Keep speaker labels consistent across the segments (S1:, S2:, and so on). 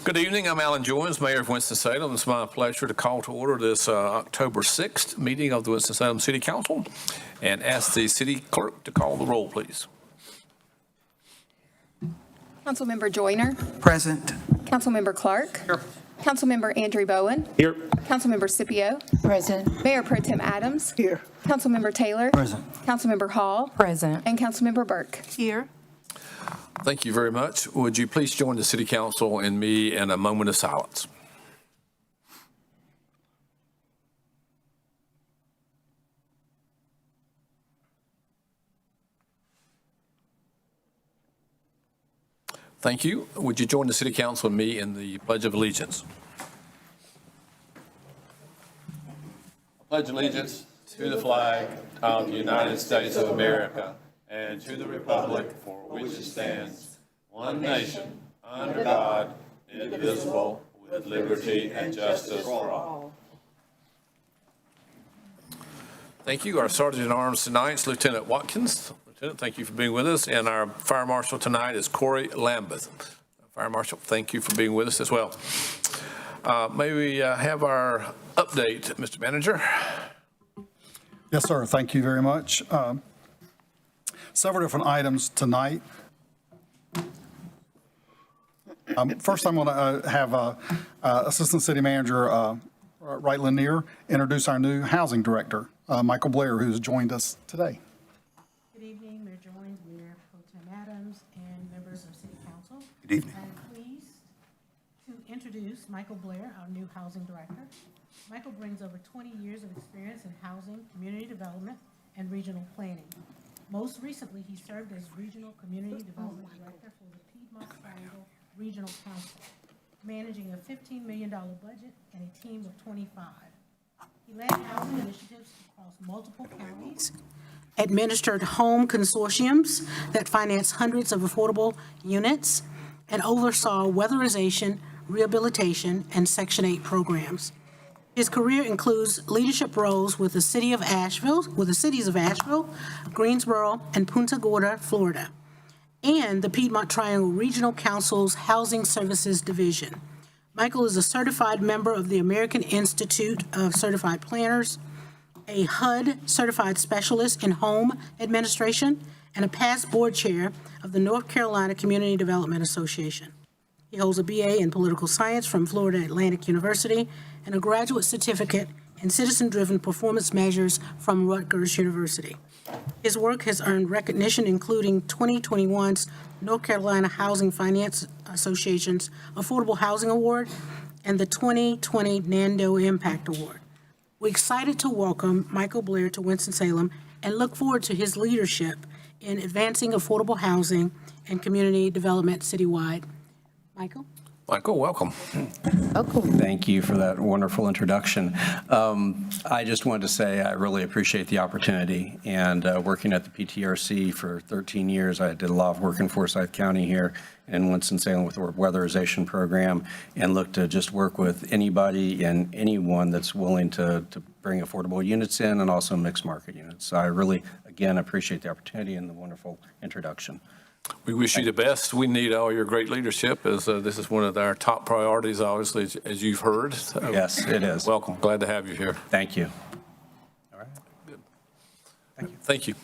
S1: Good evening. I'm Alan Joins, Mayor of Winston-Salem. It's my pleasure to call to order this October 6th meeting of the Winston-Salem City Council and ask the city clerk to call the roll, please.
S2: Councilmember Joyner.
S3: Present.
S2: Councilmember Clark.
S1: Here.
S2: Councilmember Andrew Bowen.
S1: Here.
S2: Councilmember Scipio.
S4: Present.
S2: Mayor Pro Tem Adams.
S3: Here.
S2: Councilmember Taylor.
S3: Present.
S2: Councilmember Hall.
S4: Present.
S2: And Councilmember Burke.
S4: Here.
S1: Thank you very much. Would you please join the city council and me in a moment of silence? Thank you. Would you join the city council and me in the Pledge of Allegiance? I pledge allegiance to the flag of the United States of America and to the republic for which it stands, one nation, under God, indivisible, with liberty and justice for all. Thank you. Our Sergeant at Arms tonight is Lieutenant Watkins. Lieutenant, thank you for being with us. And our Fire Marshal tonight is Corey Lambeth. Fire Marshal, thank you for being with us as well. May we have our update, Mr. Manager?
S5: Yes, sir. Thank you very much. Several different items tonight. First, I'm going to have Assistant City Manager Wright Lanier introduce our new Housing Director, Michael Blair, who's joined us today.
S6: Good evening, Mayor Joins, Mayor Pro Tem Adams, and members of City Council.
S3: Good evening.
S6: I'm pleased to introduce Michael Blair, our new Housing Director. Michael brings over 20 years of experience in housing, community development, and regional planning. Most recently, he served as Regional Community Development Director for the Piedmont Triangle Regional Council, managing a $15 million budget and a team of 25. He led housing initiatives across multiple counties, administered home consortiums that financed hundreds of affordable units, and oversaw weatherization, rehabilitation, and Section 8 programs. His career includes leadership roles with the cities of Asheville, Greensboro, and Punta Gorda, Florida, and the Piedmont Triangle Regional Council's Housing Services Division. Michael is a certified member of the American Institute of Certified Planners, a HUD certified specialist in home administration, and a past board chair of the North Carolina Community Development Association. He holds a BA in political science from Florida Atlantic University and a graduate certificate in citizen-driven performance measures from Rutgers University. His work has earned recognition, including 2021's North Carolina Housing Finance Association's Affordable Housing Award and the 2020 Nando Impact Award. We're excited to welcome Michael Blair to Winston-Salem and look forward to his leadership in advancing affordable housing and community development citywide. Michael?
S1: Michael, welcome.
S7: Thank you for that wonderful introduction. I just wanted to say I really appreciate the opportunity, and working at the PTRC for 13 years, I did a lot of work in Forsyth County here in Winston-Salem with the weatherization program, and look to just work with anybody and anyone that's willing to bring affordable units in and also mixed market units. So I really, again, appreciate the opportunity and the wonderful introduction.
S1: We wish you the best. We need all your great leadership, as this is one of our top priorities, obviously, as you've heard. So
S7: Yes, it is.
S1: welcome. Glad to have you here.
S7: Thank you. All right.
S1: Good. Thank you.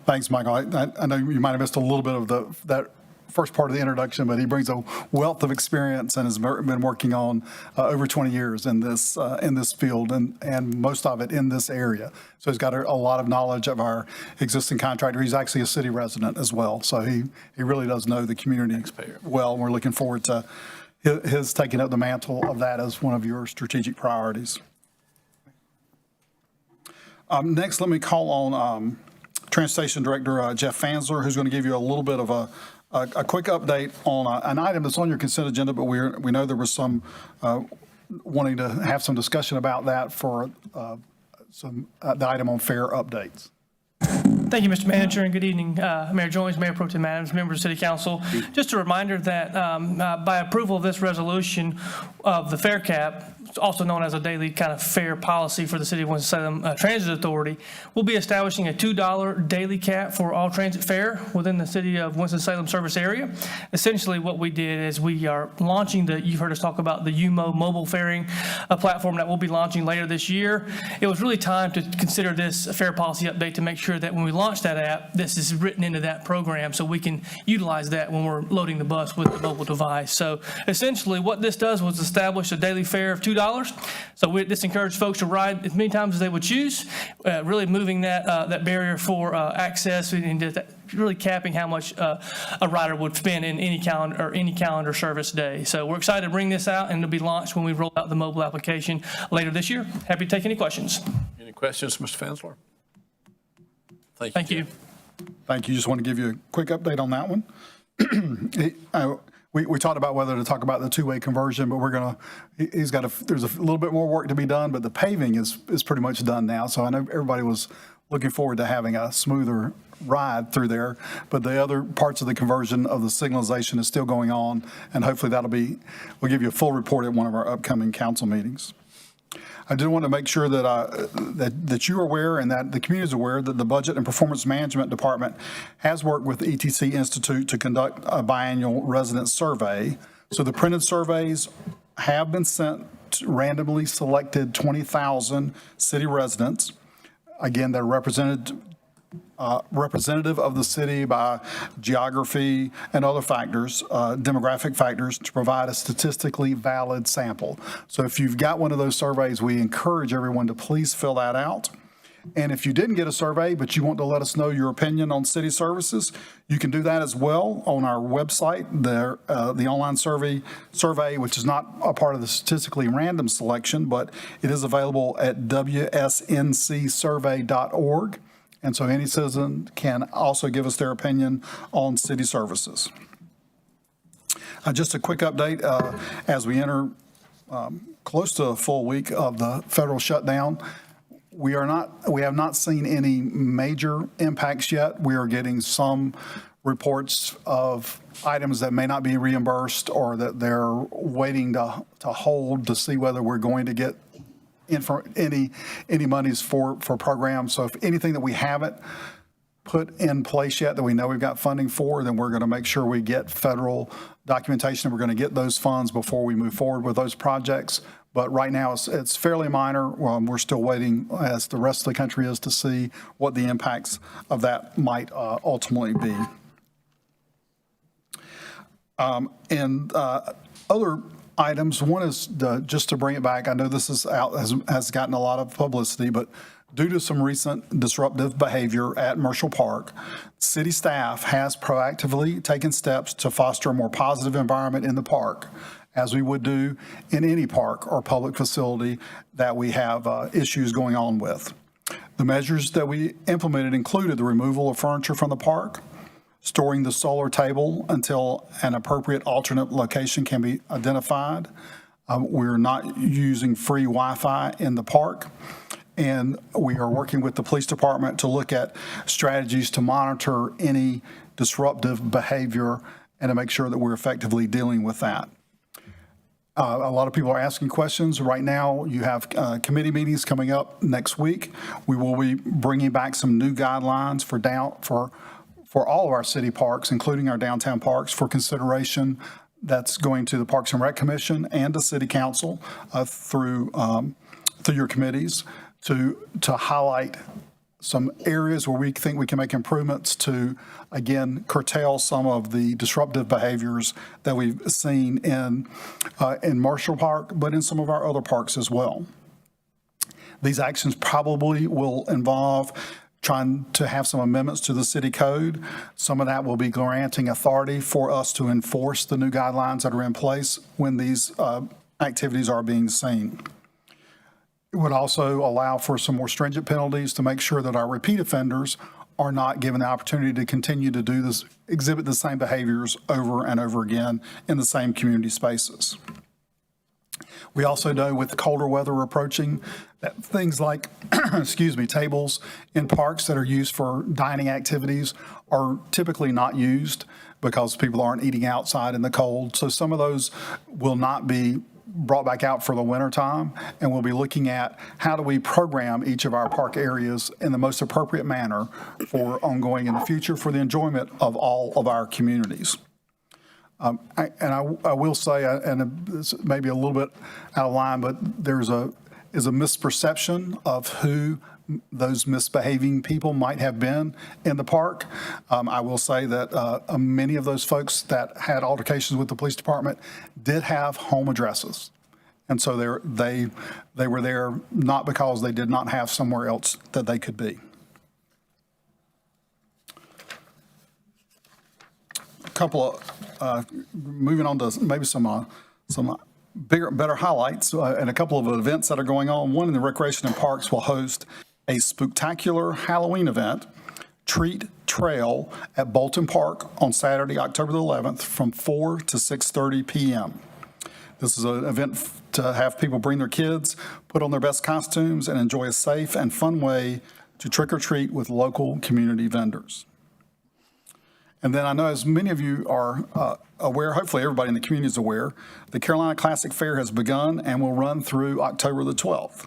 S5: Thanks, Michael. I know you might have missed a little bit of that first part of the introduction, but he brings a wealth of experience and has been working on over 20 years in this field, and most of it in this area. So he's got a lot of knowledge of our existing contractor. He's actually a city resident as well, so he really does know the community well. And we're looking forward to his taking up the mantle of that as one of your strategic priorities. Next, let me call on Transportation Director Jeff Fansler, who's going to give you a little bit of a quick update on an item that's on your consent agenda, but we know there was some wanting to have some discussion about that for the item on fare updates.
S3: Thank you, Mr. Manager, and good evening, Mayor Jones, Mayor Pro Tem Adams, members of City Council. Just a reminder that by approval of this resolution of the fare cap, also known as a daily kind of fare policy for the City of Winston-Salem Transit Authority, we'll be establishing a $2 daily cap for all transit fare within the City of Winston-Salem service area. Essentially, what we did is we are launching you've heard us talk about the UMO mobile faring platform that we'll be launching later this year. It was really time to consider this a fare policy update to make sure that when we launch that app, this is written into that program so we can utilize that when we're loading the bus with the mobile device. So essentially what this does was establish a daily fare of $2. So this encouraged folks to ride as many times as they would choose, really moving that barrier for access and just really capping how much a rider would spend in any calendar service day. So we're excited to bring this out, and it'll be launched when we roll out the mobile application later this year. Happy to take any questions.
S1: Any questions, Mr. Fensler?
S3: Thank you.
S5: Thank you. Just want to give you a quick update on that one. We talked about whether to talk about the two-way conversion, but there's a little bit more work to be done, but the paving is pretty much done now. So I know everybody was looking forward to having a smoother ride through there, but the other parts of the conversion of the signalization is still going on, and hopefully we'll give you a full report at one of our upcoming council meetings. I did want to make sure that you're aware and that the community is aware that the Budget and Performance Management Department has worked with the ETC Institute to conduct a biannual resident survey. So the printed surveys have been sent to randomly selected 20,000 city residents. Again, they're representative of the city by geography and other factors, demographic factors, to provide a statistically valid sample. So if you've got one of those surveys, we encourage everyone to please fill that out. And if you didn't get a survey, but you want to let us know your opinion on city services, you can do that as well on our website. The online survey, which is not a part of the statistically random selection, but it is available at wsncsurvey.org. And so any citizen can also give us their opinion on city services. Just a quick update as we enter close to a full week of the federal shutdown. We have not seen any major impacts yet. We are getting some reports of items that may not be reimbursed or that they're waiting to hold to see whether we're going to get in for any monies for programs. So if anything that we haven't put in place yet that we know we've got funding for, then we're going to make sure we get federal documentation. We're going to get those funds before we move forward with those projects. But right now it's fairly minor. We're still waiting, as the rest of the country is, to see what the impacts of that might ultimately be. And other items. One is just to bring it back. I know this is has gotten a lot of publicity, but due to some recent disruptive behavior at Marshall Park, city staff has proactively taken steps to foster a more positive environment in the park, as we would do in any park or public facility that we have issues going on with. The measures that we implemented included the removal of furniture from the park, storing the solar table until an appropriate alternate location can be identified. We're not using free Wi-Fi in the park. And we are working with the police department to look at strategies to monitor any disruptive behavior and to make sure that we're effectively dealing with that. A lot of people are asking questions. Right now, you have committee meetings coming up next week. We will be bringing back some new guidelines for all of our city parks, including our downtown parks, for consideration. That's going to the Parks and Rec Commission and the City Council through your committees to highlight some areas where we think we can make improvements to, again, curtail some of the disruptive behaviors that we've seen in Marshall Park, but in some of our other parks as well. These actions probably will involve trying to have some amendments to the city code. Some of that will be granting authority for us to enforce the new guidelines that are in place when these activities are being seen. It would also allow for some more stringent penalties to make sure that our repeat offenders are not given the opportunity to continue to do this, exhibit the same behaviors over and over again in the same community spaces. We also know with the colder weather approaching, that things like, tables in parks that are used for dining activities are typically not used because people aren't eating outside in the cold. So some of those will not be brought back out for the winter time, and we'll be looking at how do we program each of our park areas in the most appropriate manner for ongoing in the future for the enjoyment of all of our communities. I will say, and this may be a little bit out of line, but is a misperception of who those misbehaving people might have been in the park. I will say that many of those folks that had altercations with the police department did have home addresses. And so they were there not because they did not have somewhere else that they could be. A couple of, moving on to maybe some better highlights and a couple of events that are going on. One in the Recreation and Parks will host a spooktacular Halloween event, Treat Trail at Bolton Park on Saturday, October the 11th from 4 to 6:30 p.m. This is an event to have people bring their kids, put on their best costumes, and enjoy a safe and fun way to trick or treat with local community vendors. And then I know as many of you are aware, hopefully everybody in the community is aware, the Carolina Classic Fair has begun and will run through October the 12th.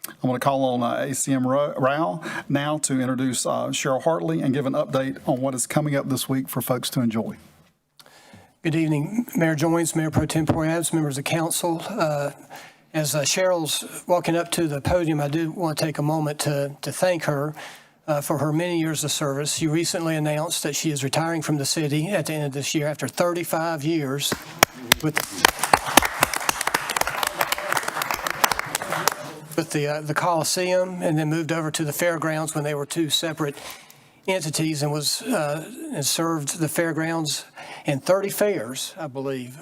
S5: I'm going to call on ACM Rao now to introduce Cheryl Hartley and give an update on what is coming up this week for folks to enjoy.
S4: Good evening, Mayor Joines, Mayor Pro Tempore Adams, members of council. As Cheryl's walking up to the podium, I do want to take a moment to thank her for her many years of service. She recently announced that she is retiring from the city at the end of this year after 35 years with the Coliseum, and then moved over to the fairgrounds when they were two separate entities, and was and served the fairgrounds in 30 fairs, I believe,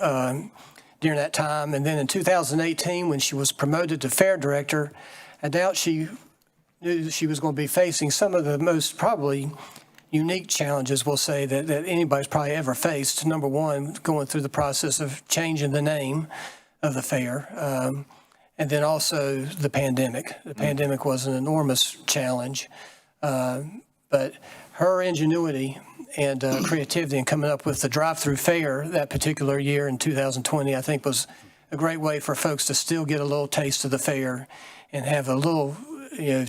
S4: during that time. And then in 2018, when she was promoted to fair director, I doubt she knew that she was going to be facing some of the most probably unique challenges, we'll say, that anybody's probably ever faced. Number one, going through the process of changing the name of the fair. And then also the pandemic. The pandemic was an enormous challenge. But her ingenuity and creativity in coming up with the drive-through fair that particular year in 2020, I think was a great way for folks to still get a little taste of the fair and have a little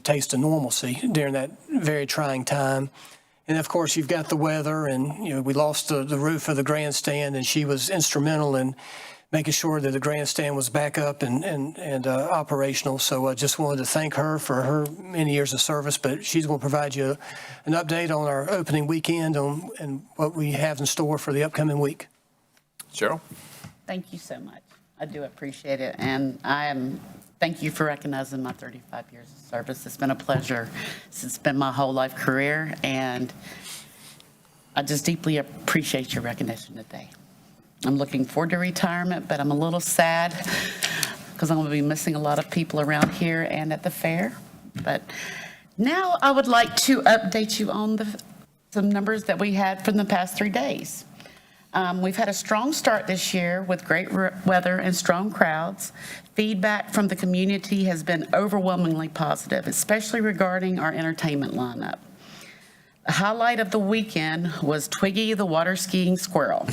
S4: taste of normalcy during that very trying time. And of course, you've got the weather, and we lost the roof of the grandstand, and she was instrumental in making sure that the grandstand was back up and operational. So I just wanted to thank her for her many years of service, but she's going to provide you an update on our opening weekend and what we have in store for the upcoming week.
S1: Cheryl?
S8: Thank you so much. I do appreciate it. And thank you for recognizing my 35 years of service. It's been a pleasure. It's been my whole life career, and I just deeply appreciate your recognition today. I'm looking forward to retirement, but I'm a little sad because I'm going to be missing a lot of people around here and at the fair. But now I would like to update you on some numbers that we had from the past 3 days. We've had a strong start this year with great weather and strong crowds. Feedback from the community has been overwhelmingly positive, especially regarding our entertainment lineup. The highlight of the weekend was Twiggy the water skiing squirrel.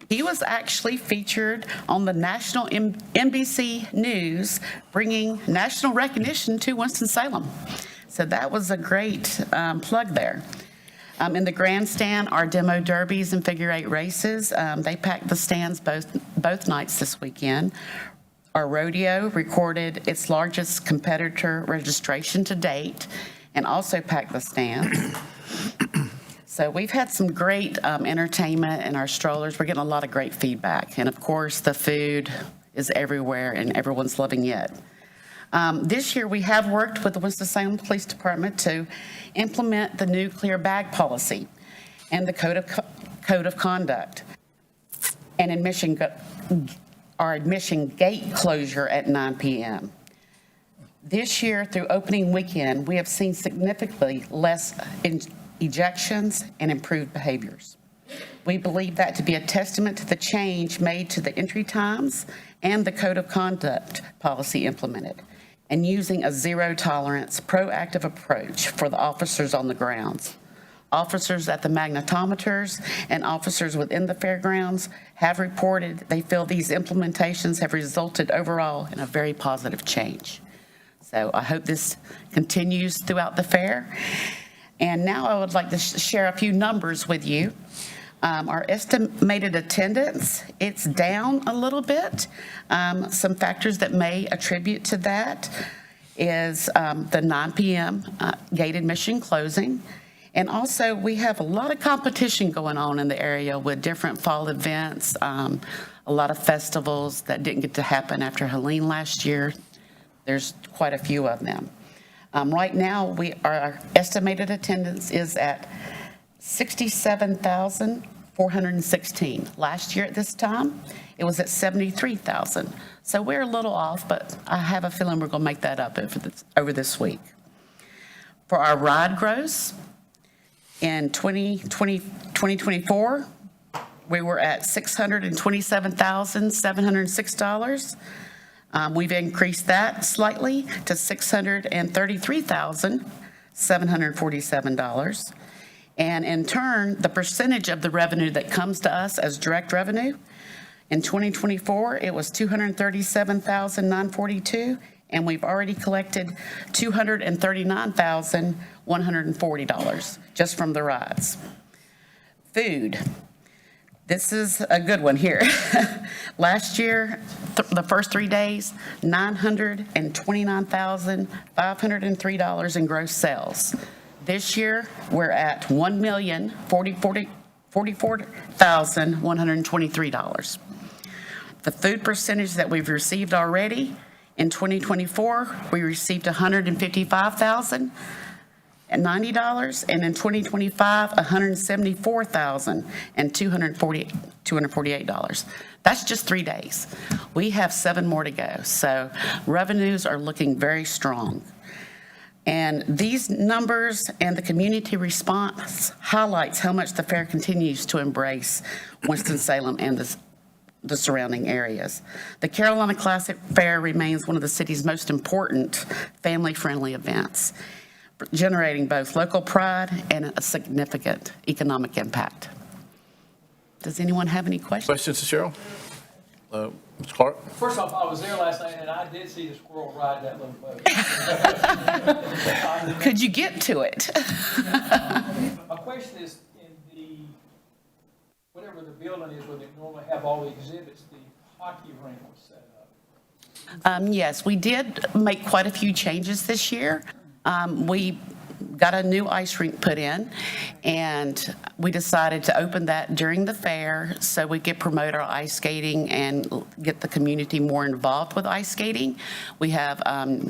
S8: He was actually featured on the national NBC News, bringing national recognition to Winston-Salem. So that was a great plug there. In the grandstand, our demo derbies and figure eight races, they packed the stands both nights this weekend. Our rodeo recorded its largest competitor registration to date, and also packed the stands. So we've had some great entertainment in our strollers. We're getting a lot of great feedback. And of course, the food is everywhere and everyone's loving it. This year, we have worked with the Winston-Salem Police Department to implement the new clear bag policy and the code of conduct and our admission gate closure at 9 p.m. This year, through opening weekend, we have seen significantly less ejections and improved behaviors. We believe that to be a testament to the change made to the entry times and the code of conduct policy implemented, and using a zero-tolerance, proactive approach for the officers on the grounds. Officers at the magnetometers and officers within the fairgrounds have reported they feel these implementations have resulted overall in a very positive change. So I hope this continues throughout the fair. And now I would like to share a few numbers with you. Our estimated attendance, it's down a little bit. Some factors that may attribute to that is the 9 p.m. Gate admission closing. And also, we have a lot of competition going on in the area with different fall events, a lot of festivals that didn't get to happen after Helene last year. There's quite a few of them. Right now, our estimated attendance is at 67,416. Last year at this time, it was at 73,000. So we're a little off, but I have a feeling we're going to make that up over this week. For our ride gross, in 2024, we were at $627,706. We've increased that slightly to $633,747. And in turn, the percentage of the revenue that comes to us as direct revenue, in 2024, it was $237,942, and we've already collected $239,140 just from the rides. Food. This is a good one here. Last year, the first 3 days, $929,503 in gross sales. This year, we're at $1,044,123. The food percentage that we've received already, in 2024, we received $155,090, and in 2025, $174,248. That's just 3 days. We have 7 more to go, so revenues are looking very strong. And these numbers and the community response highlights how much the fair continues to embrace Winston-Salem and the surrounding areas. The Carolina Classic Fair remains one of the city's most important family-friendly events, generating both local pride and a significant economic impact. Does anyone have any questions?
S1: Questions to Cheryl? Mr. Clark?
S3: First off, I was there last night, and I did see the squirrel ride that little boat.
S8: Could you get to it?
S3: My question is, in the, whatever the building is where they normally have all the exhibits, the hockey rink was set up.
S8: Yes, we did make quite a few changes this year. We got a new ice rink put in, and we decided to open that during the fair so we could promote our ice skating and get the community more involved with ice skating. We have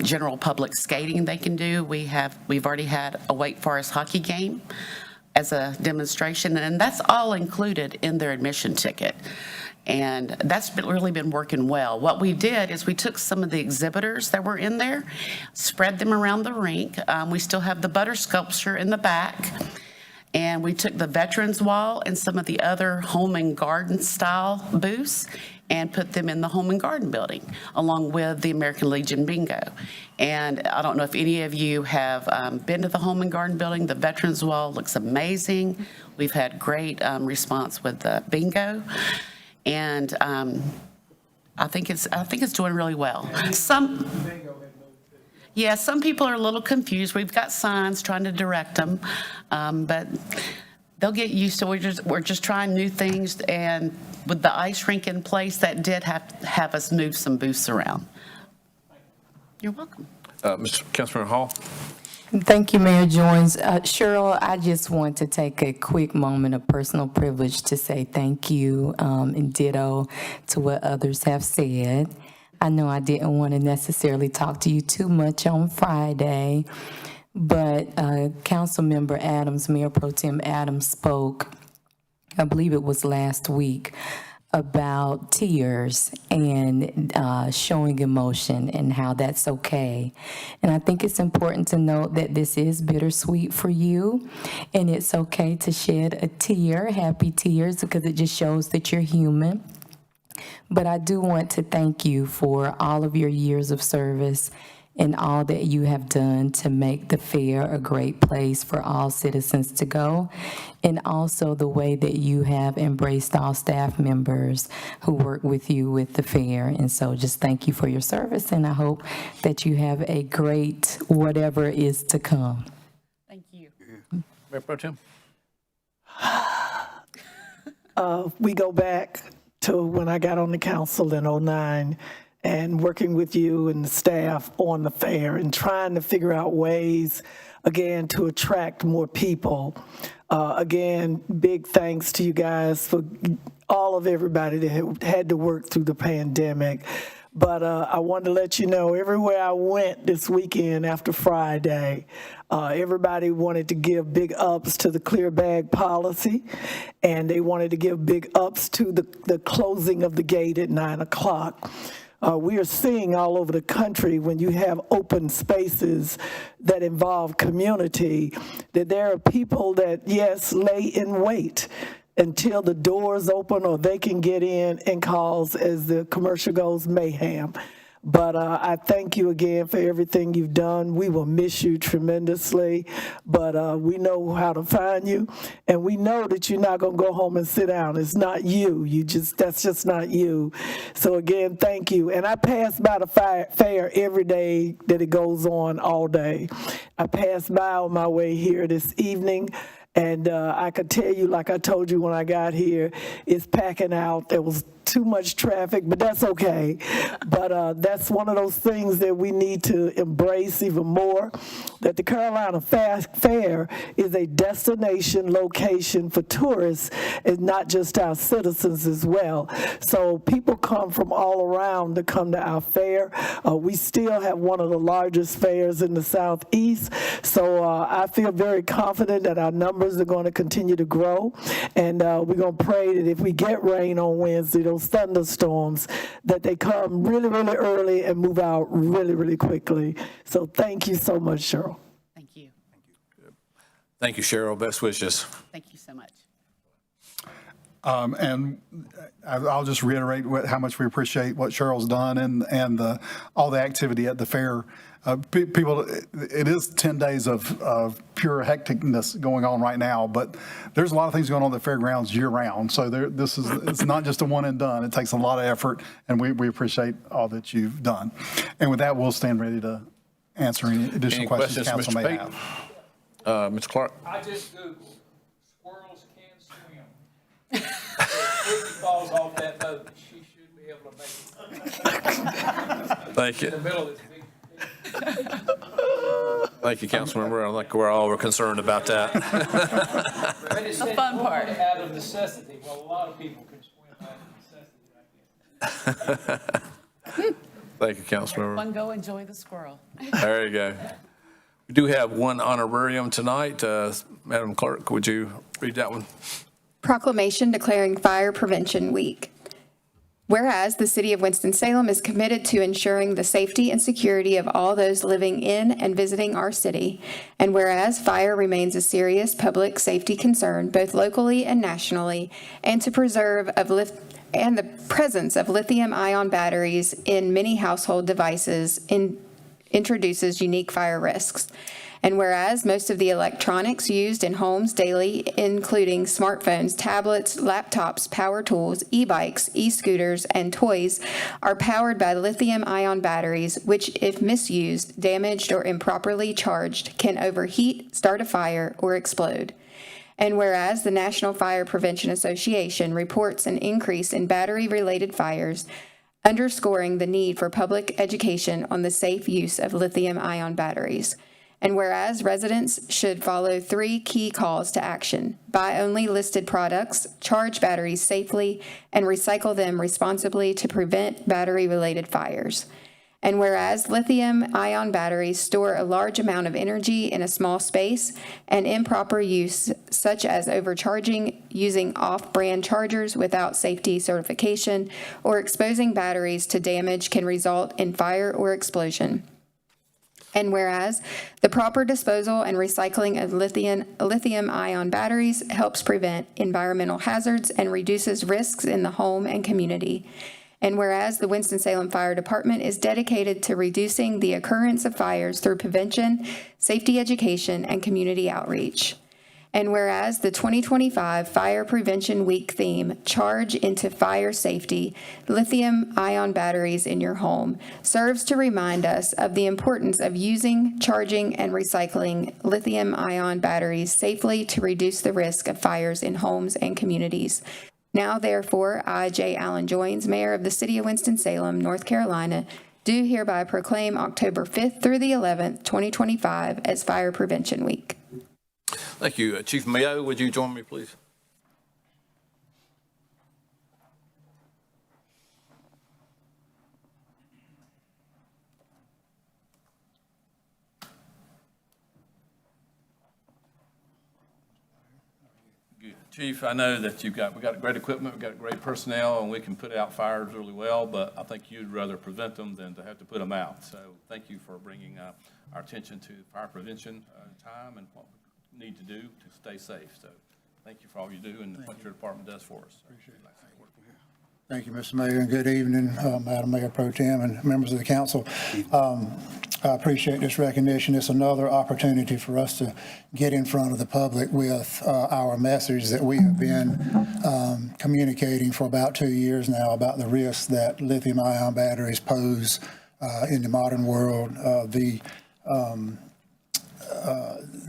S8: general public skating they can do. We've already had a Wake Forest hockey game as a demonstration, and that's all included in their admission ticket. And that's really been working well. What we did is we took some of the exhibitors that were in there, spread them around the rink. We still have the butter sculpture in the back. And we took the Veterans Wall and some of the other home and garden style booths and put them in the home and garden building, along with the American Legion bingo. And I don't know if any of you have been to the home and garden building. The Veterans Wall looks amazing. We've had great response with the bingo. And I think it's doing really well. Some people are a little confused. We've got signs trying to direct them, but they'll get used to it. We're just trying new things, and with the ice rink in place, that did have us move some booths around. You're welcome.
S1: Mr. Councilman Hall?
S9: Thank you, Mayor Jones. Cheryl, I just want to take a quick moment of personal privilege to say thank you, and ditto to what others have said. I know I didn't want to necessarily talk to you too much on Friday, but Councilmember Adams, Mayor Pro Tem Adams spoke, I believe it was last week, about tears and showing emotion and how that's okay. And I think it's important to note that this is bittersweet for you, and it's okay to shed a tear, happy tears, because it just shows that you're human. But I do want to thank you for all of your years of service and all that you have done to make the fair a great place for all citizens to go, and also the way that you have embraced all staff members who work with you with the fair. And so just thank you for your service, and I hope that you have a great whatever is to come.
S8: Thank you.
S1: Mayor Pro Tem?
S10: We go back to when I got on the council in '09 and working with you and the staff on the fair and trying to figure out ways, again, to attract more people. Again, big thanks to you guys for all of everybody that had to work through the pandemic. But I wanted to let you know, everywhere I went this weekend after Friday, everybody wanted to give big ups to the clear bag policy, and they wanted to give big ups to the closing of the gate at 9 o'clock. We are seeing all over the country, when you have open spaces that involve community, that there are people that, yes, lay in wait until the doors open or they can get in and cause, as the commercial goes, mayhem. But I thank you again for everything you've done. We will miss you tremendously, but we know how to find you, and we know that you're not going to go home and sit down. It's not you. That's just not you. So again, thank you. And I pass by the fair every day that it goes on all day. I pass by on my way here this evening. And I could tell you, like I told you when I got here, it's packing out. There was too much traffic, but that's okay. But that's one of those things that we need to embrace even more, that the Carolina Fair is a destination location for tourists and not just our citizens as well. So people come from all around to come to our fair. We still have one of the largest fairs in the Southeast. So I feel very confident that our numbers are going to continue to grow. And we're going to pray that if we get rain on Wednesday, those thunderstorms, that they come really, really early and move out really, really quickly. So thank you so much, Cheryl.
S8: Thank you.
S1: Thank you, Cheryl. Best wishes.
S8: Thank you so much.
S5: And I'll just reiterate how much we appreciate what Cheryl's done and all the activity at the fair. People, it is 10 days of pure hecticness going on right now, but there's a lot of things going on at the fairgrounds year round. So it's not just a one and done. It takes a lot of effort, and we appreciate all that you've done. And with that, we'll stand ready to answer any additional questions council
S1: Mr.
S5: may
S1: Pete?
S5: have.
S1: Mr. Clark?
S11: I just Googled, squirrels can swim. If Whitney falls off that boat, she should be able to make it.
S1: Thank
S11: In the
S1: you.
S11: middle of this big.
S1: Thank you, Councilmember. I think we're all concerned about that.
S11: But it said
S8: fun part.
S11: only out of necessity. Well, a lot of people can swim out of necessity, I guess.
S1: Thank you, Councilmember.
S8: One go enjoy the squirrel.
S1: There you go. We do have one honorarium tonight. Madam Clerk, would you read that one?
S2: Proclamation declaring Fire Prevention Week. Whereas the City of Winston-Salem is committed to ensuring the safety and security of all those living in and visiting our city, and whereas fire remains a serious public safety concern both locally and nationally, and to preserve and the presence of lithium-ion batteries in many household devices introduces unique fire risks. And whereas most of the electronics used in homes daily, including smartphones, tablets, laptops, power tools, e-bikes, e-scooters, and toys, are powered by lithium-ion batteries, which, if misused, damaged, or improperly charged, can overheat, start a fire, or explode. And whereas the National Fire Prevention Association reports an increase in battery-related fires, underscoring the need for public education on the safe use of lithium-ion batteries. And whereas residents should follow 3 key calls to action: buy only listed products, charge batteries safely, and recycle them responsibly to prevent battery-related fires. And whereas lithium-ion batteries store a large amount of energy in a small space, and improper use, such as overcharging, using off-brand chargers without safety certification, or exposing batteries to damage can result in fire or explosion. And whereas the proper disposal and recycling of lithium-ion batteries helps prevent environmental hazards and reduces risks in the home and community. And whereas the Winston-Salem Fire Department is dedicated to reducing the occurrence of fires through prevention, safety education, and community outreach. And whereas the 2025 Fire Prevention Week theme, Charge into Fire Safety, Lithium-Ion Batteries in Your Home, serves to remind us of the importance of using, charging, and recycling lithium-ion batteries safely to reduce the risk of fires in homes and communities. Now, therefore, I, J. Allen Joines, Mayor of the City of Winston-Salem, North Carolina, do hereby proclaim October 5th through the 11th, 2025 as Fire Prevention Week.
S1: Thank you. Chief Mayo, would you join me, please? Good. Chief, I know that we got great equipment, we've got great personnel, and we can put out fires really well, but I think you'd rather prevent them than to have to put them out. So thank you for bringing our attention to fire prevention time and what we need to do to stay safe. So thank you for all you do and what your department does for us. Appreciate it.
S12: Thank you, Mr. Mayor, and good evening, Madam Mayor Pro Tem and members of the council. I appreciate this recognition. It's another opportunity for us to get in front of the public with our message that we have been communicating for about 2 years now about the risks that lithium-ion batteries pose in the modern world.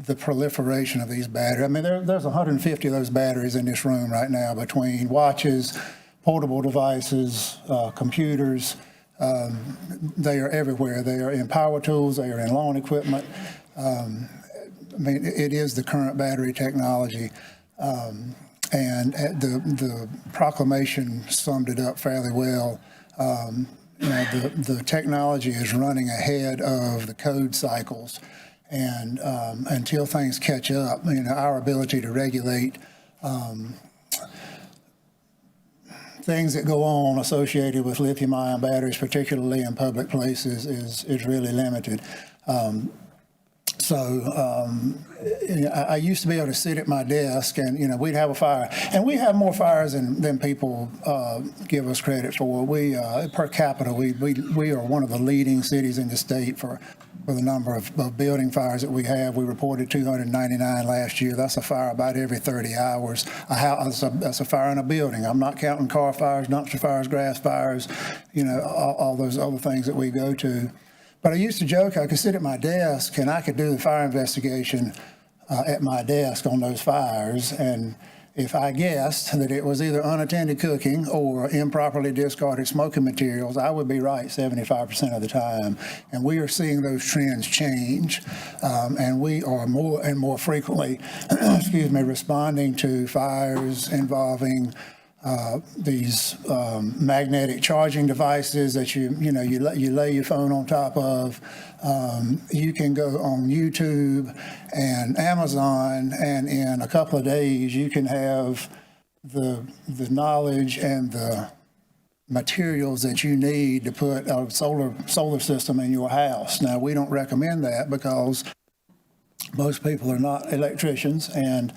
S12: The proliferation of these batteries. I mean, there's 150 of those batteries in this room right now between watches, portable devices, computers. They are everywhere. They are in power tools. They are in lawn equipment. I mean, it is the current battery technology. And the proclamation summed it up fairly well. You know, the technology is running ahead of the code cycles. And until things catch up, you know, our ability to regulate things that go on associated with lithium-ion batteries, particularly in public places, is really limited. I used to be able to sit at my desk and, you know, we'd have a fire. And we have more fires than people give us credit for. We, per capita, we are one of the leading cities in the state for the number of building fires that we have. We reported 299 last year. That's a fire about every 30 hours. That's a fire in a building. I'm not counting car fires, dumpster fires, grass fires, you know, all those other things that we go to. But I used to joke I could sit at my desk and I could do the fire investigation at my desk on those fires. And if I guessed that it was either unattended cooking or improperly discarded smoking materials, I would be right 75% of the time. And we are seeing those trends change. And we are more and more frequently, responding to fires involving these magnetic charging devices that you lay your phone on top of. You can go on YouTube and Amazon, and in a couple of days you can have the knowledge and the materials that you need to put a solar system in your house. Now, we don't recommend that because most people are not electricians, and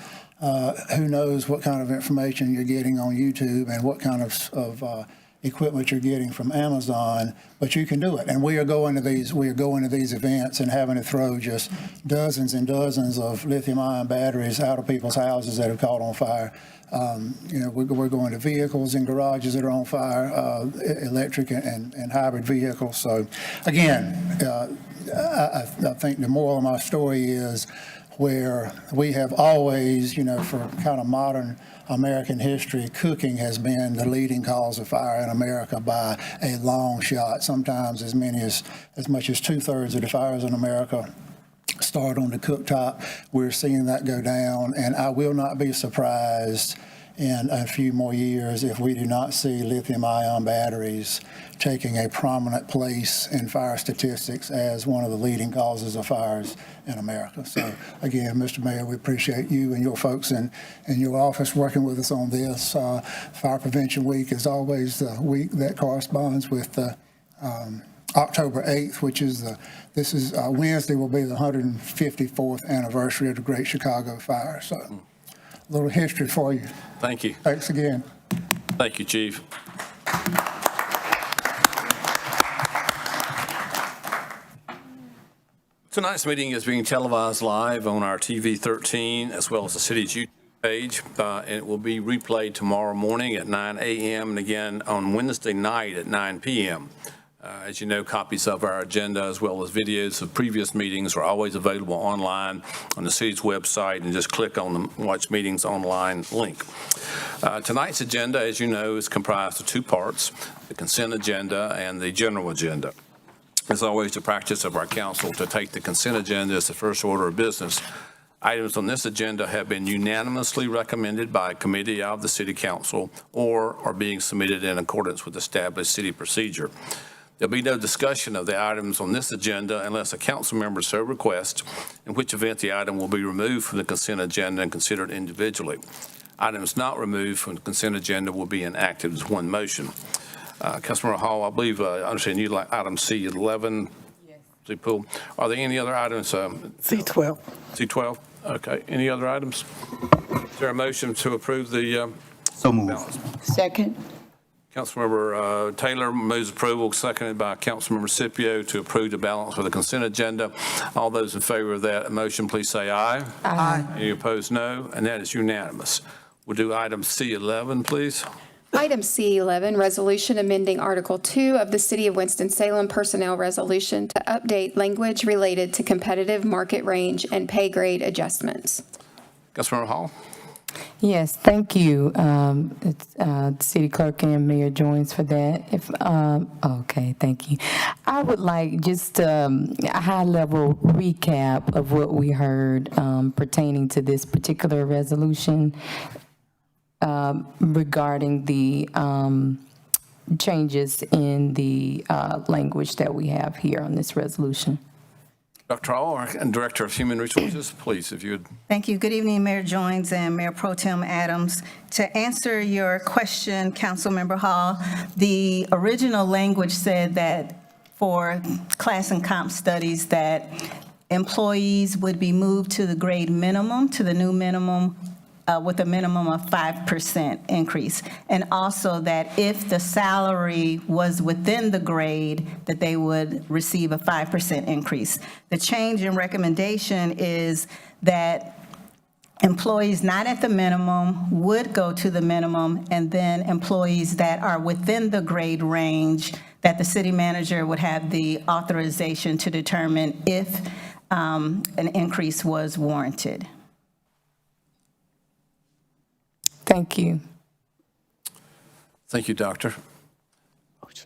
S12: who knows what kind of information you're getting on YouTube and what kind of equipment you're getting from Amazon, but you can do it. And we are going to these events and having to throw just dozens and dozens of lithium-ion batteries out of people's houses that have caught on fire. We're going to vehicles and garages that are on fire, electric and hybrid vehicles. So again, I think the moral of my story is where we have always, for kind of modern American history, cooking has been the leading cause of fire in America by a long shot. Sometimes as much as 2/3 of the fires in America start on the cooktop. We're seeing that go down, and I will not be surprised in a few more years if we do not see lithium-ion batteries taking a prominent place in fire statistics as one of the leading causes of fires in America. So again, Mr. Mayor, we appreciate you and your folks in your office working with us on this. Fire Prevention Week is always the week that corresponds with October 8th, which is Wednesday will be the 154th anniversary of the Great Chicago Fire. So a little history for you.
S1: Thank you.
S12: Thanks again.
S1: Thank you, Chief. Tonight's meeting is being televised live on our TV 13 as well as the city's YouTube page, and it will be replayed tomorrow morning at 9 a.m. and again on Wednesday night at 9 p.m. As you know, copies of our agenda as well as videos of previous meetings are always available online on the city's website, and just click on the Watch Meetings Online link. Tonight's agenda, as you know, is comprised of two parts, the consent agenda and the general agenda. It's always the practice of our council to take the consent agenda as the first order of business. Items on this agenda have been unanimously recommended by a committee of the City Council or are being submitted in accordance with established city procedure. There'll be no discussion of the items on this agenda unless a council member so requests, in which event the item will be removed from the consent agenda and considered individually. Items not removed from the consent agenda will be enacted as one motion. Councilmember Hall, I believe, I understand you like item C11. Yes. C-pool. Are there any other items?
S10: C12.
S1: C12? Okay. Any other items? Is there a motion to approve the
S12: So moved.
S1: balance?
S10: Second.
S1: Councilmember Taylor moves approval, seconded by Councilmember Scipio to approve the balance for the consent agenda. All those in favor of that motion, please say aye. Aye. Any opposed, no. And that is unanimous. We'll do item C11, please.
S2: Item C11, resolution amending Article 2 of the City of Winston-Salem Personnel Resolution to update language related to competitive market range and pay grade adjustments.
S1: Councilmember Hall.
S9: Yes, thank you, City Clerk and Mayor Joins for that. Okay, thank you. I would like just a high-level recap of what we heard pertaining to this particular resolution regarding the changes in the language that we have here on this resolution.
S1: Dr. Hall, and Director of Human Resources, please, if you would.
S13: Thank you. Good evening, Mayor Joins and Mayor Pro Tem Adams. To answer your question, Councilmember Hall, the original language said that for class and comp studies that employees would be moved to the grade minimum, to the new minimum, with a minimum of 5% increase. And also that if the salary was within the grade, that they would receive a 5% increase. The change in recommendation is that employees not at the minimum would go to the minimum, and then employees that are within the grade range, that the city manager would have the authorization to determine if an increase was warranted.
S9: Thank you.
S1: Thank you, Doctor.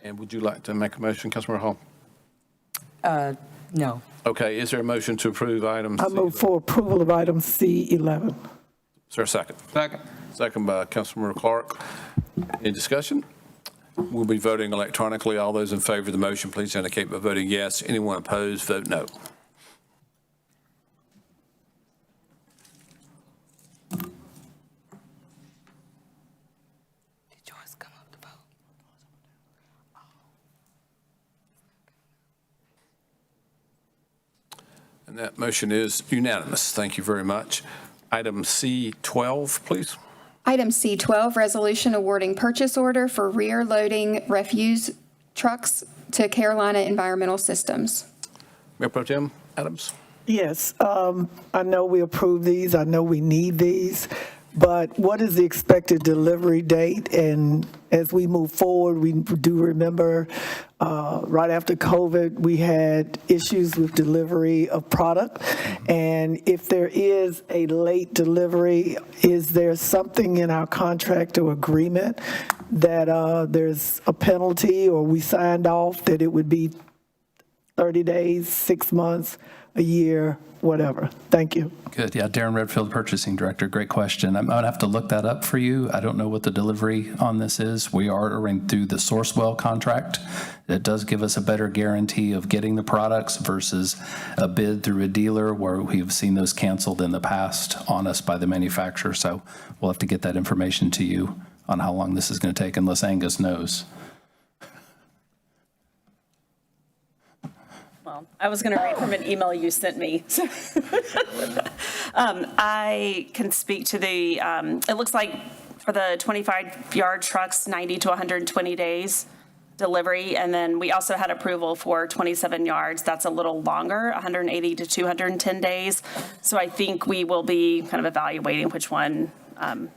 S1: And would you like to make a motion, Councilmember Hall?
S9: No.
S1: Okay, is there a motion to approve items?
S10: I move for approval of item C11.
S1: Is there a second? Second. Second by Councilmember Clark. Any discussion? We'll be voting electronically. All those in favor of the motion, please indicate by voting yes. Anyone opposed, vote no. And that motion is unanimous. Thank you very much. Item C12, please.
S2: Item C12, resolution awarding purchase order for rear loading refuse trucks to Carolina Environmental Systems.
S1: Mayor Pro Tem Adams.
S10: Yes, I know we approve these. I know we need these. But what is the expected delivery date? And as we move forward, we do remember right after COVID, we had issues with delivery of product. And if there is a late delivery, is there something in our contract or agreement that there's a penalty, or we signed off that it would be 30 days, 6 months, a year, whatever? Thank you.
S14: Good. Yeah, Darren Redfield, Purchasing Director. Great question. I'm going to have to look that up for you. I don't know what the delivery on this is. We are ordering through the Sourcewell contract. It does give us a better guarantee of getting the products versus a bid through a dealer where we've seen those canceled in the past on us by the manufacturer. So we'll have to get that information to you on how long this is going to take, unless Angus knows.
S15: Well, I was going to read from an email you sent me. I can speak to the, it looks like for the 25-yard trucks, 90 to 120 days delivery. And then we also had approval for 27 yards. That's a little longer, 180 to 210 days. So I think we will be kind of evaluating which one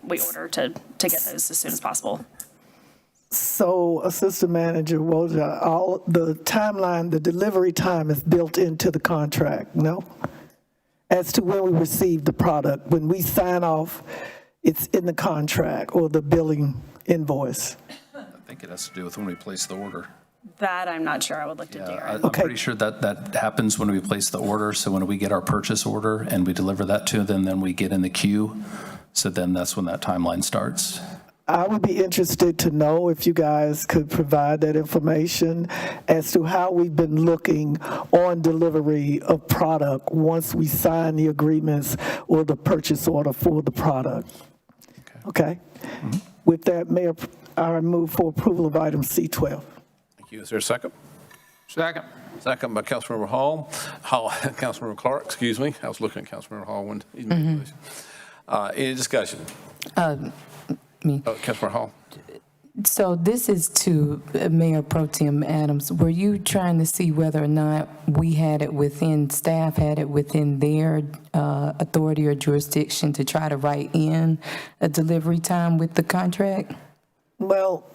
S15: we order to get those as soon as possible.
S10: So, Assistant Manager Wojda, all the timeline, the delivery time is built into the contract, no? As to when we receive the product, when we sign off, it's in the contract or the billing invoice?
S14: I think it has to do with when we place the order.
S15: That I'm not sure. I would look to Darren.
S14: I'm pretty sure that happens when we place the order. So when we get our purchase order and we deliver that to them, then we get in the queue. So then that's when that timeline starts.
S10: I would be interested to know if you guys could provide that information as to how we've been looking on delivery of product once we sign the agreements or the purchase order for the product. Okay? Mm-hmm. With that, Mayor, I move for approval of item C12.
S1: Thank you. Is there a second?
S11: Second.
S1: Second by Councilmember Councilmember Clark, excuse me. I was looking at Councilmember Hall when he made the motion. Any discussion?
S9: Me.
S1: Councilmember Hall.
S9: So this is to Mayor Pro Tem Adams. Were you trying to see whether or not we had it within, staff had it within their authority or jurisdiction to try to write in a delivery time with the contract?
S10: Well,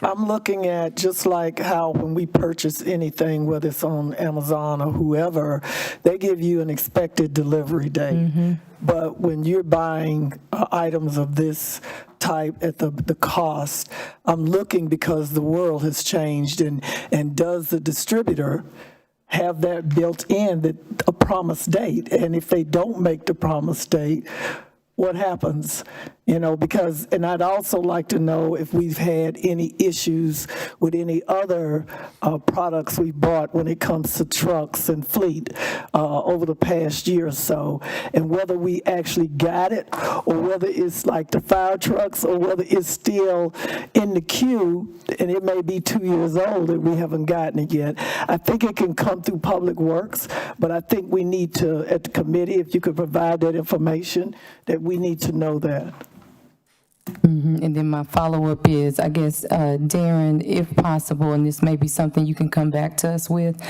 S10: I'm looking at just like how when we purchase anything, whether it's on Amazon or whoever, they give you an expected delivery date. Mm-hmm. But when you're buying items of this type at the cost, I'm looking because the world has changed, and does the distributor have that built in, that a promised date? And if they don't make the promised date, what happens? You know, because, and I'd also like to know if we've had any issues with any other products we bought when it comes to trucks and fleet over the past year or so, and whether we actually got it, or whether it's like the fire trucks, or whether it's still in the queue and it may be 2 years old and we haven't gotten it yet. I think it can come through Public Works, but I think we need to, at the committee, if you could provide that information, that we need to know that.
S9: Mm-hmm. And then my follow-up is, I guess, Darren, if possible, and this may be something you can come back to us with,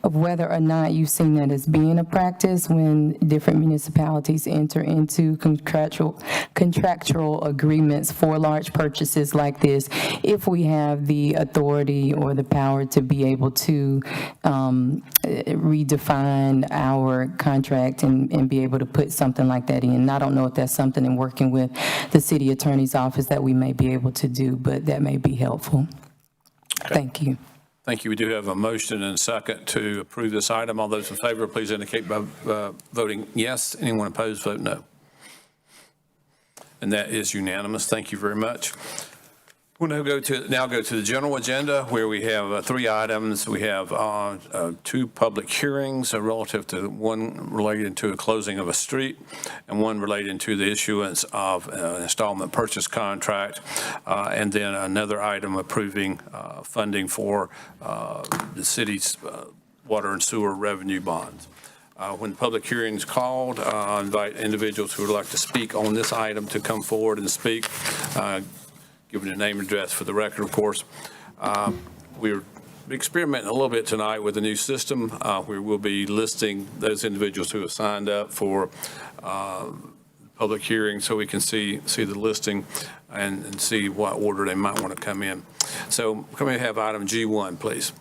S9: of whether or not you've seen that as being a practice when different municipalities enter into contractual agreements for large purchases like this, if we have the authority or the power to be able to redefine our contract and be able to put something like that in. And I don't know if that's something in working with the city attorney's office that we may be able to do, but that may be helpful. Okay. Thank you.
S1: Thank you. We do have a motion and a second to approve this item. All those in favor, please indicate by voting yes. Anyone opposed, vote no. And that is unanimous. Thank you very much. We'll now go to the general agenda, where we have 3 items. We have 2 public hearings relative to one related to a closing of a street, and one related to the issuance of an installment purchase contract, and then another item approving funding for the city's water and sewer revenue bonds. When the public hearing is called, I invite individuals who would like to speak on this item to come forward and speak. Giving a name and address for the record, of course. We're experimenting a little bit tonight with a new system where we'll be listing those individuals who have signed up for public hearing, so we can see the listing and see what order they might want to come in. So can we have item G1, please?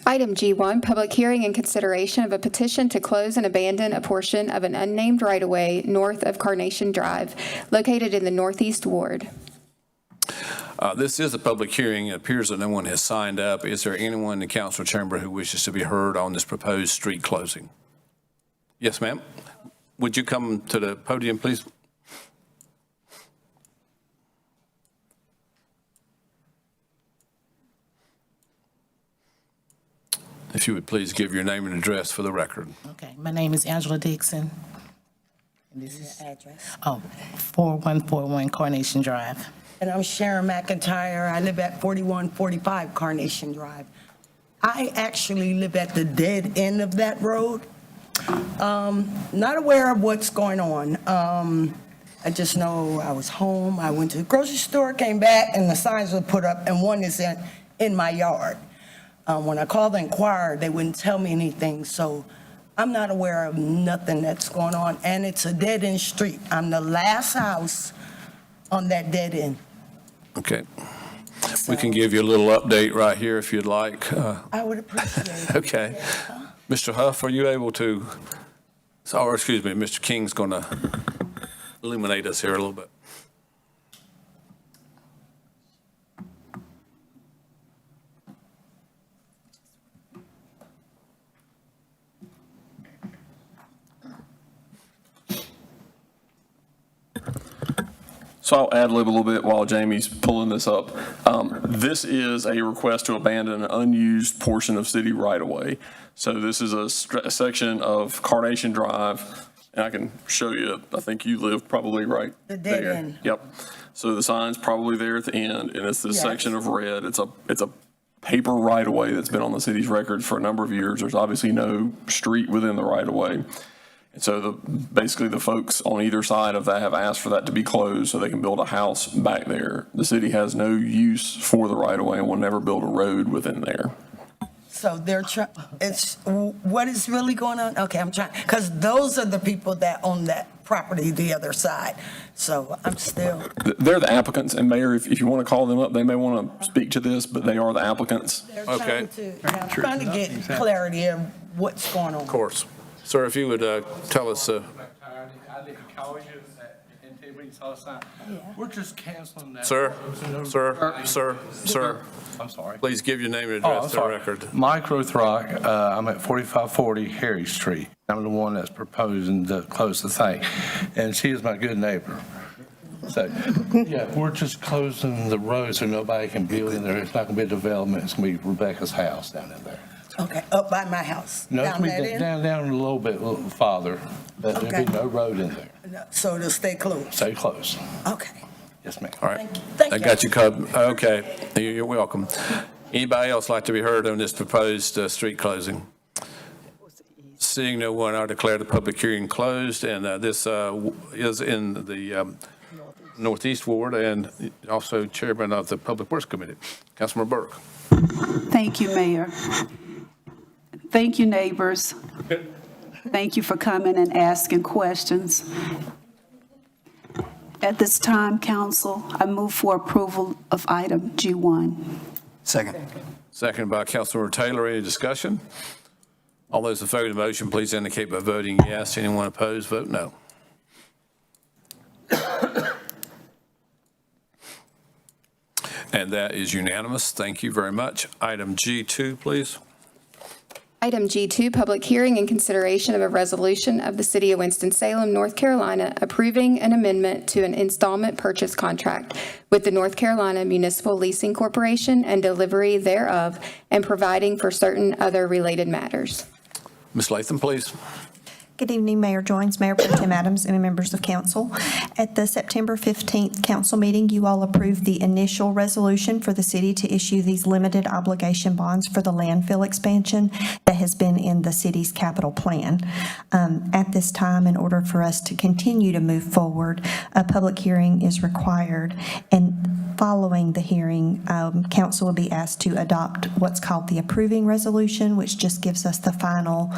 S2: Item G1, public hearing and consideration of a petition to close and abandon a portion of an unnamed right-of-way north of Carnation Drive, located in the Northeast Ward.
S1: This is a public hearing. It appears that no one has signed up. Is there anyone in the council chamber who wishes to be heard on this proposed street closing? Yes, ma'am. Would you come to the podium, please? If you would please give your name and address for the record.
S16: Okay, my name is Angela Dixon. And this is address? 4141 Carnation Drive.
S17: And I'm Sharon McIntyre. I live at 4145 Carnation Drive. I actually live at the dead end of that road. Not aware of what's going on. I just know I was home. I went to the grocery store, came back, and the signs were put up, and one is in my yard. When I called the Inquirer, they wouldn't tell me anything, so I'm not aware of nothing that's going on, and it's a dead-end street. I'm the last house on that dead end.
S1: Okay. We can give you a little update right here if you'd like.
S17: I would appreciate it.
S1: Okay. Mr. Huff, are you able to, or excuse me, Mr. King's going to illuminate us here a little bit.
S18: So I'll ad-lib a little bit while Jamie's pulling this up. This is a request to abandon an unused portion of city right-of-way. So this is a section of Carnation Drive, and I can show you, I think you live probably right there.
S17: The dead end.
S18: Yep. So the sign's probably there at the end, and it's this section of red. It's a paper right-of-way that's been on the city's records for a number of years. There's obviously no street within the right-of-way. And so basically the folks on either side of that have asked for that to be closed so they can build a house back there. The city has no use for the right-of-way and will never build a road within there.
S17: So they're trying, what is really going on? Okay, I'm trying, because those are the people that own that property, the other side. So I'm still.
S18: They're the applicants, and Mayor, if you want to call them up, they may want to speak to this, but they are the applicants.
S17: They're trying to get clarity of what's going on.
S1: Of course. Sir, if you would tell us.
S11: I live in Collier in T-Reed's Southside. We're just canceling that.
S1: Sir,
S11: I'm sorry.
S1: Please give your name and address for the record.
S11: Mike Rothrock, I'm at 4540 Harry Street. I'm the one that's proposing to close the thing, and she is my good neighbor. So, yeah, we're just closing the road so nobody can build in there. It's not going to be a development. It's going to be Rebecca's house down in there.
S17: Okay, up by my house.
S11: No,
S17: down that end?
S11: down a little bit farther, but there'll be no road in there.
S17: So it'll stay closed?
S11: Stay close.
S17: Okay.
S11: Yes, ma'am.
S1: All right.
S17: Thank
S1: I got you covered. Okay. You're welcome. Anybody else like to be heard on this proposed street closing? Seeing no one, I declare the public hearing closed, and this is in the Northeast Ward and also Chairman of the Public Works Committee, Councilman Burke.
S19: Thank you, Mayor. Thank you, neighbors. Thank you for coming and asking questions. At this time, council, I move for approval of item G1.
S1: Second. Second by Councilmember Taylor. Any discussion? All those in favor of the motion, please indicate by voting yes. Anyone opposed, vote no. And that is unanimous. Thank you very much. Item G2, please.
S2: Item G2, public hearing and consideration of a resolution of the City of Winston-Salem, North Carolina, approving an amendment to an installment purchase contract with the North Carolina Municipal Leasing Corporation and delivery thereof, and providing for certain other related matters.
S1: Ms. Latham, please.
S20: Good evening, Mayor Joines, Mayor Pro Tem Adams, and members of council. At the September 15th council meeting, you all approved the initial resolution for the city to issue these limited obligation bonds for the landfill expansion that has been in the city's capital plan. At this time, in order for us to continue to move forward, a public hearing is required. And following the hearing, council will be asked to adopt what's called the approving resolution, which just gives us the final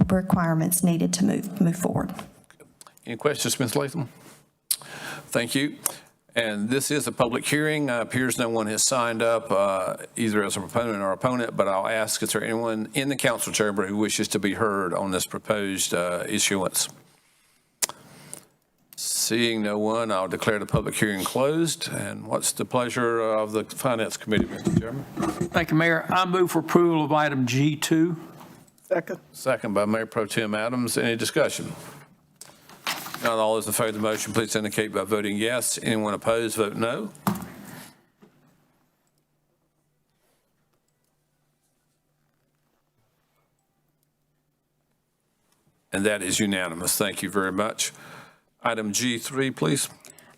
S20: requirements needed to move forward.
S1: Any questions, Ms. Latham? Thank you. And this is a public hearing. Appears no one has signed up either as a proponent or opponent, but I'll ask, is there anyone in the council chamber who wishes to be heard on this proposed issuance? Seeing no one, I'll declare the public hearing closed. And what's the pleasure of the Finance Committee, Mr. Chairman?
S21: Thank you, Mayor. I move for approval of item G2.
S10: Second.
S1: Second by Mayor Pro Tem Adams. Any discussion? Not all those in favor of the motion, please indicate by voting yes. Anyone opposed, vote no. And that is unanimous. Thank you very much. Item G3, please.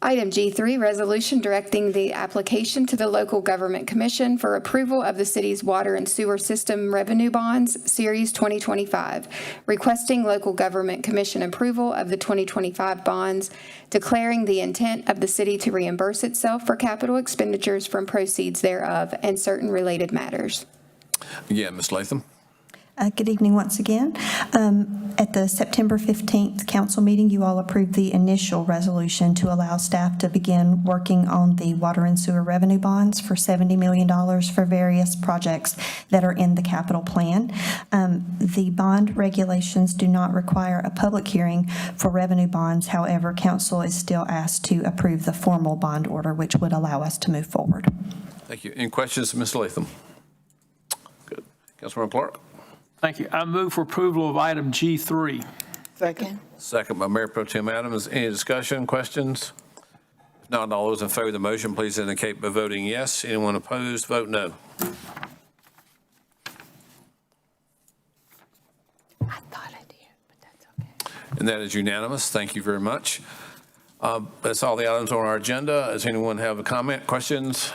S2: Item G3, resolution directing the application to the Local Government Commission for approval of the city's water and sewer system revenue bonds, Series 2025, requesting Local Government Commission approval of the 2025 bonds, declaring the intent of the city to reimburse itself for capital expenditures from proceeds thereof, and certain related matters.
S1: Again, Ms. Latham.
S20: Good evening once again. At the September 15th council meeting, you all approved the initial resolution to allow staff to begin working on the water and sewer revenue bonds for $70 million for various projects that are in the capital plan. The bond regulations do not require a public hearing for revenue bonds. However, council is still asked to approve the formal bond order, which would allow us to move forward.
S1: Thank you. Any questions, Ms. Latham? Good. Councilmember Clark.
S21: Thank you. I move for approval of item G3.
S10: Second.
S1: Second by Mayor Pro Tem Adams. Any discussion, questions? If not, all those in favor of the motion, please indicate by voting yes. Anyone opposed, vote no.
S9: I thought I did, but that's okay.
S1: And that is unanimous. Thank you very much. That's all the items on our agenda. Does anyone have a comment, questions?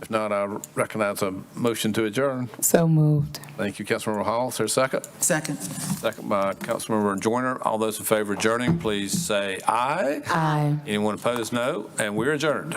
S1: If not, I recognize a motion to adjourn.
S9: So moved.
S1: Thank you, Councilmember Hall. Is there a second?
S16: Second.
S1: Second by Councilmember Joyner. All those in favor of adjourning, please say aye.
S9: Aye.
S1: Anyone opposed, no. And we're adjourned.